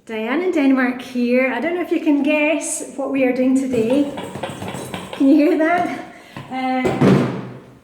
Diane in Denmark here. I don't know if you can guess what we are doing today. Can you hear that?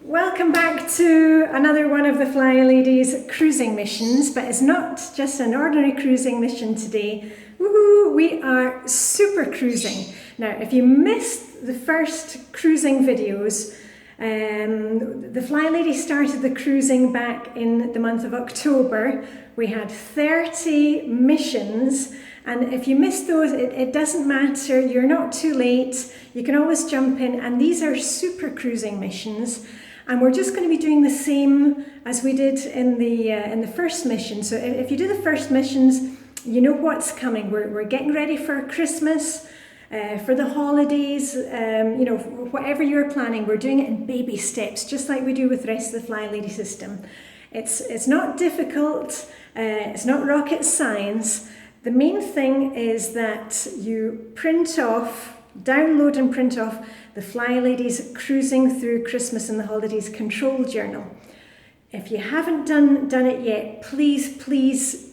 Welcome back to another one of the Flylady's cruising missions, but it's not just an ordinary cruising mission today. Woohoo! We are super cruising. Now, if you missed the first cruising videos, the Flylady started the cruising back in the month of October. We had 30 missions, and if you missed those, it doesn't matter. You're not too late. You can always jump in, and these are super cruising missions. And we're just going to be doing the same as we did in the first mission. So if you do the first missions, you know what's coming. We're getting ready for Christmas. For the holidays, you know, whatever you're planning, we're doing it in baby steps, just like we do with the rest of the Flylady system. It's not difficult, it's not rocket science. The main thing is that you print off, download and print off the Flylady's Cruising Through Christmas and the Holidays Control Journal. If you haven't done it yet, please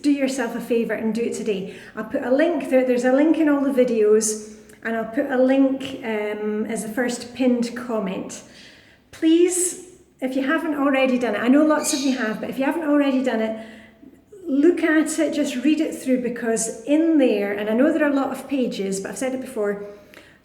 do yourself a favour and do it today. I'll put a link there. There's a link in all the videos, and I'll put a link as the first pinned comment. Please, if you haven't already done it, I know lots of you have, but if you haven't already done it, look at it, just read it through, because in there, and I know there are a lot of pages, but I've said it before,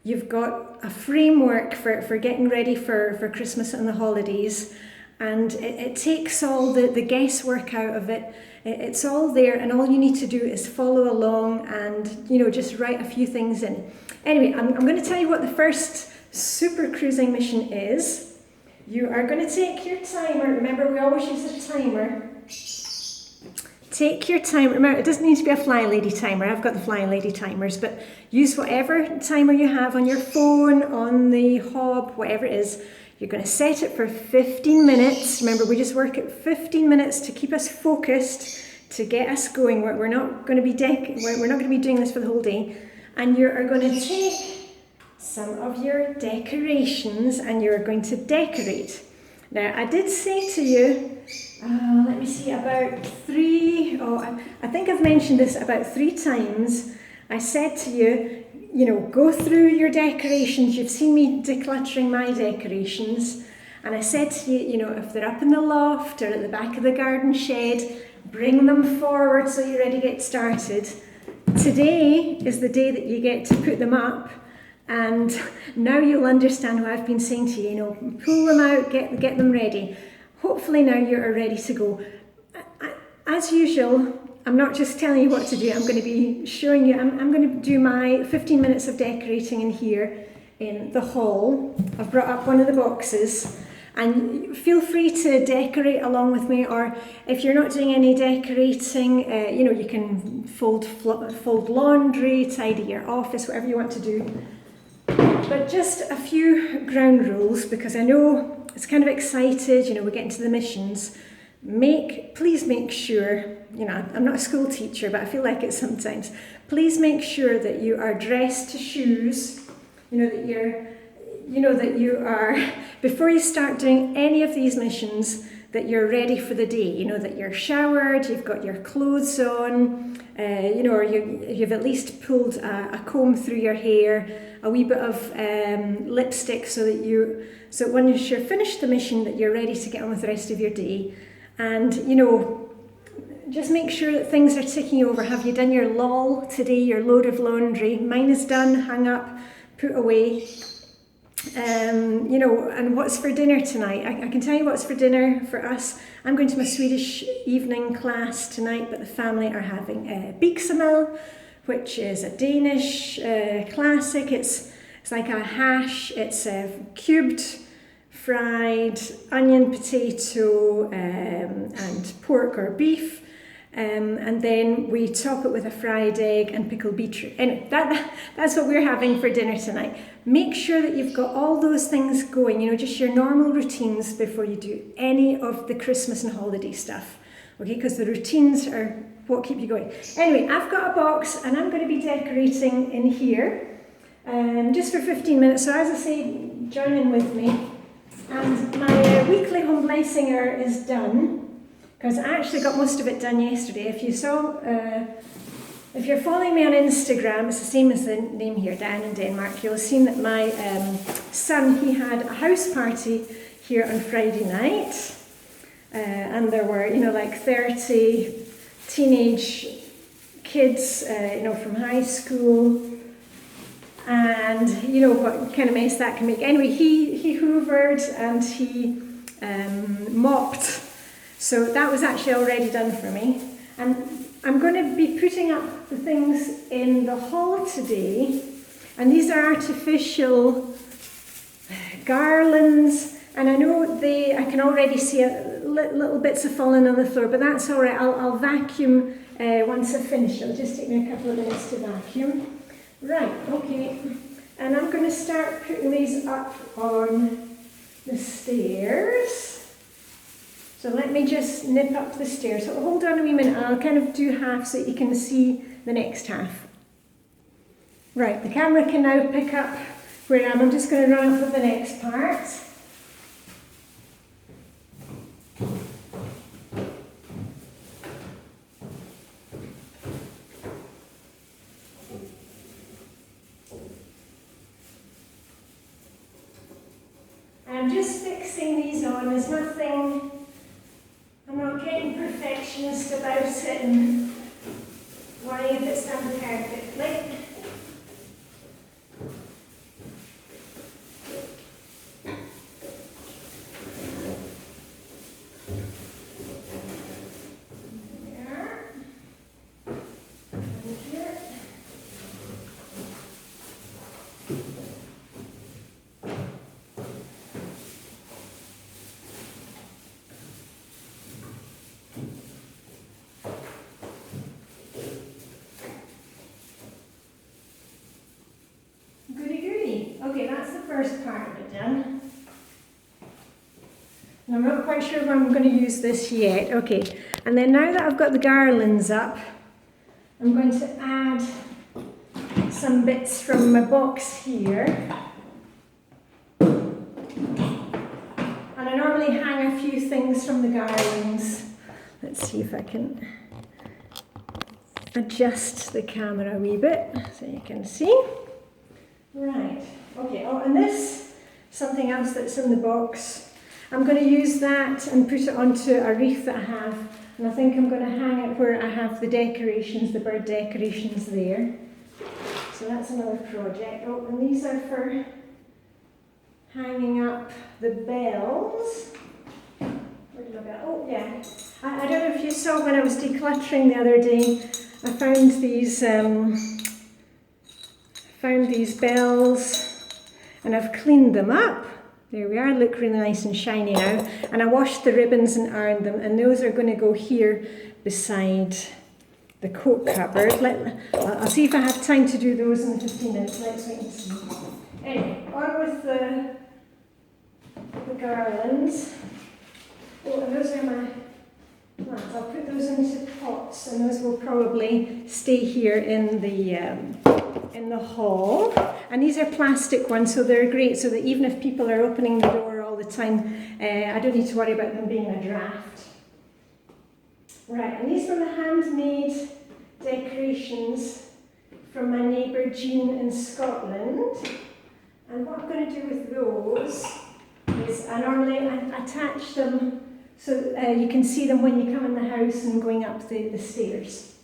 you've got a framework for getting ready for Christmas and the holidays. And it takes all the guesswork out of it. It's all there, and all you need to do is follow along and, you know, just write a few things in. Anyway, I'm going to tell you what the first super cruising mission is. You are going to take your timer. Remember, we always use a timer. Take your timer. Remember, it doesn't need to be a Flylady timer. I've got the Flylady timers, but use whatever timer you have on your phone, on the hob, whatever it is. You're going to set it for 15 minutes. Remember, we just work at 15 minutes to keep us focused, to get us going. We're not going to be doing this for the whole day. And you are going to take some of your decorations and you're going to decorate. Now, I did say to you, let me see, I think I've mentioned this about 3 times. I said to you, you know, go through your decorations. You've seen me decluttering my decorations. And I said to you, you know, if they're up in the loft or at the back of the garden shed, bring them forward so you're ready to get started. Today is the day that you get to put them up. And now you'll understand what I've been saying to you, you know, pull them out, get them ready. Hopefully now you're ready to go. As usual, I'm not just telling you what to do, I'm going to be showing you, I'm going to do my 15 minutes of decorating in here in the hall. I've brought up one of the boxes, and feel free to decorate along with me, or if you're not doing any decorating, you know, you can fold laundry, tidy your office, whatever you want to do. But just a few ground rules, because I know it's kind of excited, you know, we're getting to the missions. Please make sure, you know, I'm not a school teacher, but I feel like it sometimes. Please make sure that you are dressed to shoes, that you are, before you start doing any of these missions, that you're ready for the day, that you're showered, you've got your clothes on, or you've at least pulled a comb through your hair, a wee bit of lipstick so when you're finished the mission, that you're ready to get on with the rest of your day. And, just make sure that things are ticking over. Have you done your lol today, your load of laundry? Mine is done, hung up, put away. And what's for dinner tonight? I can tell you what's for dinner for us. I'm going to my Swedish evening class tonight, but the family are having biksemel, which is a Danish classic. It's like a hash. It's cubed, fried onion, potato, and pork or beef. And then we top it with a fried egg and pickled beetroot. Anyway, that's what we're having for dinner tonight. Make sure that you've got all those things going, just your normal routines before you do any of the Christmas and holiday stuff. Okay, because the routines are what keep you going. Anyway, I've got a box and I'm going to be decorating in here just for 15 minutes. So as I say, join in with me. And my weekly home blessinger is done, because I actually got most of it done yesterday. If you saw If you're following me on Instagram, it's the same as the name here, Diane in Denmark, you'll have seen that my son, he had a house party here on Friday night. And there were, you know, like 30 teenage kids, you know, from high school. And you know what kind of mess that can make. Anyway, he hoovered and he mopped. So that was actually already done for me. And I'm going to be putting up the things in the hall today. And these are artificial garlands. And I know I can already see little bits of falling on the floor, but that's all right. I'll vacuum once I've finished. It'll just take me a couple of minutes to vacuum. Right, okay. And I'm going to start putting these up on the stairs. So let me just nip up the stairs. So hold on a wee minute. I'll kind of do half so that you can see the next half. Right, the camera can now pick up where I am. I'm just going to run up with the next part. I'm just fixing these on. There's nothing, I'm not getting perfectionist about it and worrying if it's done perfectly. Okay, that's the first part of it done. And I'm not quite sure if I'm going to use this yet. Okay, and then now that I've got the garlands up, I'm going to add some bits from my box here. And I normally hang a few things from the garlands. Let's see if I can adjust the camera a wee bit so you can see. Right. Okay, oh, and this, something else that's in the box, I'm going to use that and put it onto a wreath that I have, and I think I'm going to hang it where I have the decorations, the bird decorations there. So that's another project. Oh, and these are for hanging up the bells. Where did my bell? Oh, yeah. I don't know if you saw when I was decluttering the other day, I found these bells. And I've cleaned them up. There we are, look really nice and shiny now. And I washed the ribbons and ironed them, and those are going to go here beside the coat cupboard. I'll see if I have time to do those in 15 minutes. Let's wait and see. Anyway, on with the garlands. Oh, and those are my plants. I'll put those into pots, and those will probably stay here in the hall. And these are plastic ones, so they're great, so that even if people are opening the door all the time, I don't need to worry about them being a draft. Right, and these were the handmade decorations from my neighbour Jean in Scotland. And what I'm going to do with those is I normally attach them so you can see them when you come in the house and going up the stairs.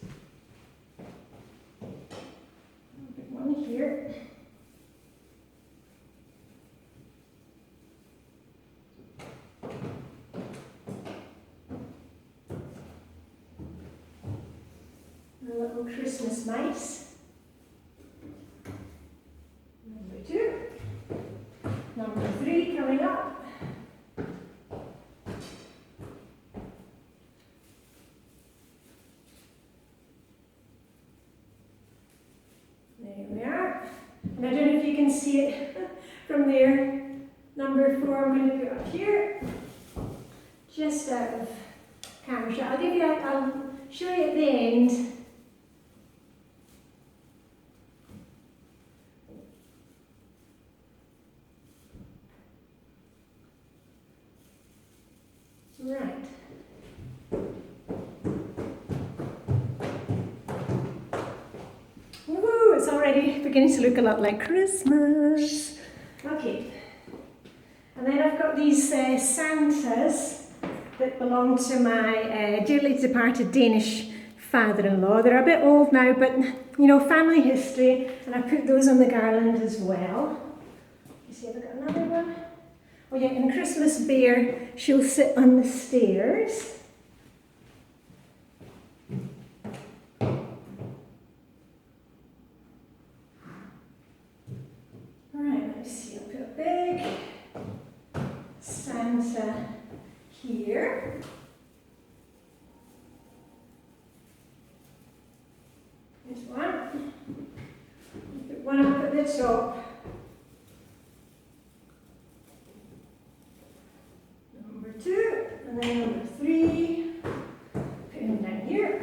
Big one here. A little Christmas mice. Number 2. Number 3 coming up. There we are. And I don't know if you can see it from there. Number 4 I'm going to put up here. Just out of camera shot. I'll show you at the end. Right. beginning to look a lot like Christmas. Okay. And then I've got these Santas that belong to my dearly departed Danish father-in-law. They're a bit old now, but you know, family history, and I put those on the garland as well. You see, have I got another one? Oh yeah, and Christmas Bear, she'll sit on the stairs. Right, let me see, I'll put a big Santa here. There's one. Put one up at the top. Number 2, and then number 3. Put him down here.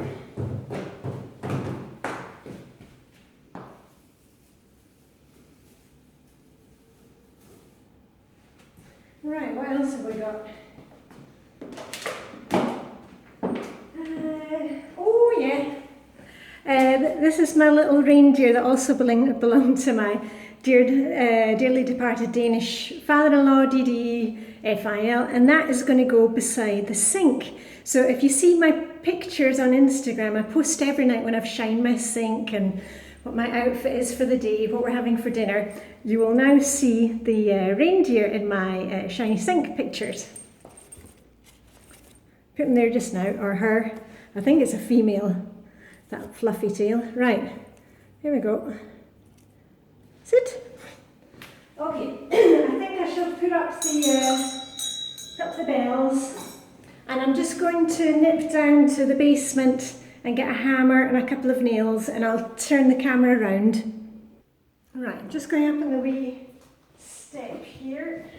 Right, what else have we got? Oh yeah. This is my little reindeer that also belonged to my dearly departed Danish father-in-law, DDFIL, and that is going to go beside the sink. So if you see my pictures on Instagram, I post every night when I've shined my sink and what my outfit is for the day, what we're having for dinner. You will now see the reindeer in my shiny sink pictures. Put him there just now, or her. I think it's a female, that fluffy tail. Right, here we go. Sit. Okay, I think I shall put up the bells, and I'm just going to nip down to the basement and get a hammer and a couple of nails, and I'll turn the camera around. Right, I'm just going up on the wee step here,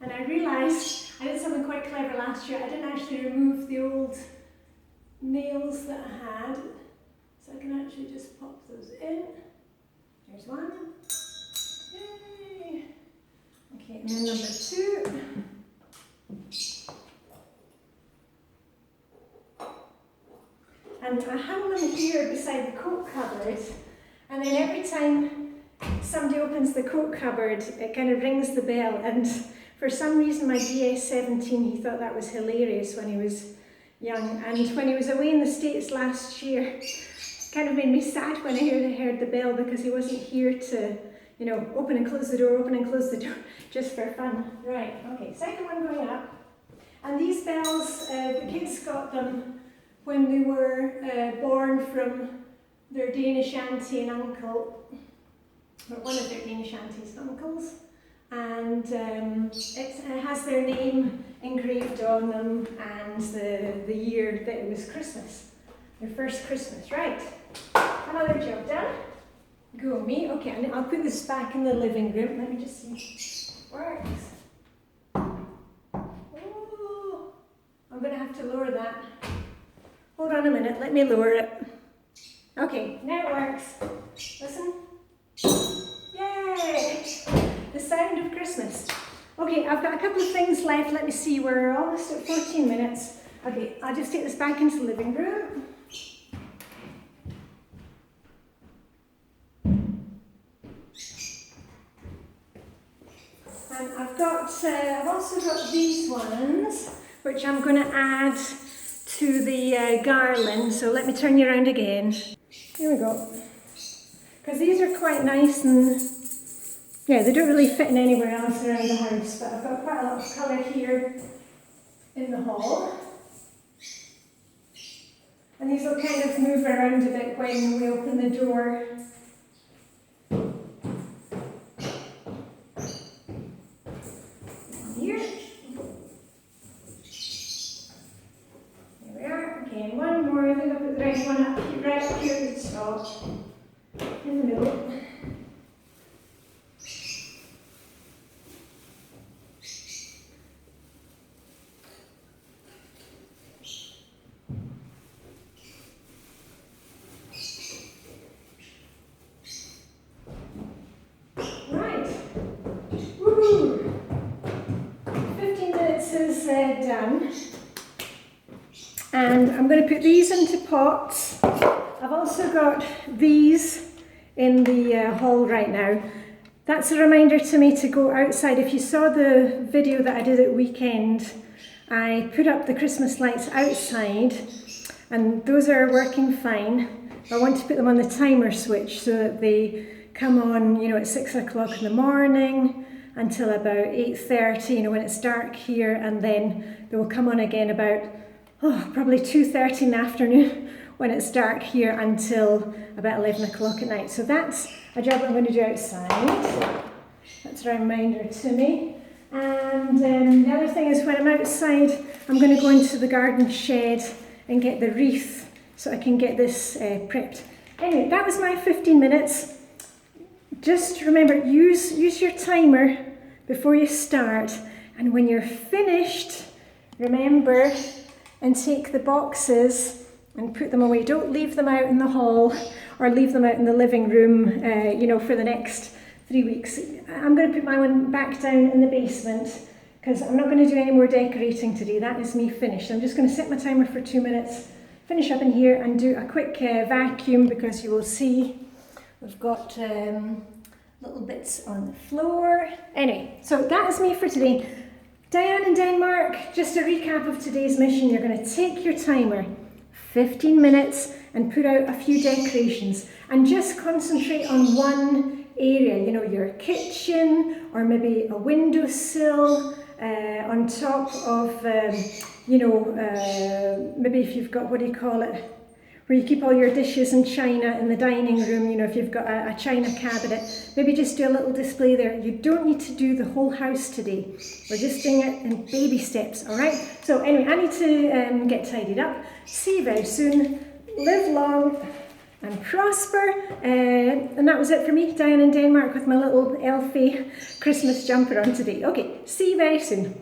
and I realised I did something quite clever last year. I didn't actually remove the old nails that I had, so I can actually just pop those in. There's one. Yay! Okay, and then number 2. And I hung them here beside the coat cupboard, and then every time somebody opens the coat cupboard, it kind of rings the bell, and for some reason my DS17, he thought that was hilarious when he was young, and when he was away in the States last year, it kind of made me sad when I heard the bell, because he wasn't here to, you know, open and close the door, just for fun. Right, okay, second one going up. And these bells, the kids got them when they were born from their Danish auntie and uncle, or one of their Danish aunties and uncles, and it has their name engraved on them and the year that it was Christmas, their first Christmas. Right, another job done. Go me. Okay, and I'll put this back in the living room. Let me just see. Works. Oh, I'm going to have to lower that. Hold on a minute, let me lower it. Okay, now it works. Listen. Yay! The sound of Christmas. Okay, I've got a couple of things left. Let me see, we're almost at 14 minutes. Okay, I'll just take this back into the living room. And I've also got these ones, which I'm going to add to the garland. So let me turn you around again. Here we go. Because these are quite nice, and yeah, they don't really fit in anywhere else around the house, but I've got quite a lot of colour here in the hall. And these will kind of move around a bit when we open the door. Here. There we are. Okay, and one more. I think I'll put the right one up here, right up here at the top. In the middle. Done, and I'm going to put these into pots. I've also got these in the hall right now. That's a reminder to me to go outside. If you saw the video that I did at weekend, I put up the Christmas lights outside and those are working fine. I want to put them on the timer switch so that they come on, you know, at 6 o'clock in the morning until about 8:30, you know, when it's dark here, and then they will come on again about, probably 2:30 in the afternoon when it's dark here until about 11 o'clock at night. So that's a job I'm going to do outside. That's a reminder to me. And the other thing is when I'm outside, I'm going to go into the garden shed and get the wreath so I can get this prepped. Anyway, that was my 15 minutes. Just remember, use your timer before you start. And when you're finished, remember and take the boxes and put them away. Don't leave them out in the hall or leave them out in the living room, you know, for the next 3 weeks. I'm going to put my one back down in the basement because I'm not going to do any more decorating today. That is me finished. I'm just going to set my timer for 2 minutes, finish up in here and do a quick vacuum because you will see we've got little bits on the floor. Anyway, so that is me for today. Diane in Denmark, just a recap of today's mission. You're going to take your timer, 15 minutes, and put out a few decorations and just concentrate on one area, you know, your kitchen or maybe a windowsill on top of, you know, maybe if you've got, what do you call it, where you keep all your dishes and china in the dining room, you know, if you've got a china cabinet, maybe just do a little display there. You don't need to do the whole house today. We're just doing it in baby steps, all right? So anyway, I need to get tidied up. See you very soon. Live long and prosper. And that was it for me, Diane in Denmark, with my little elfie Christmas jumper on today. Okay, see you very soon.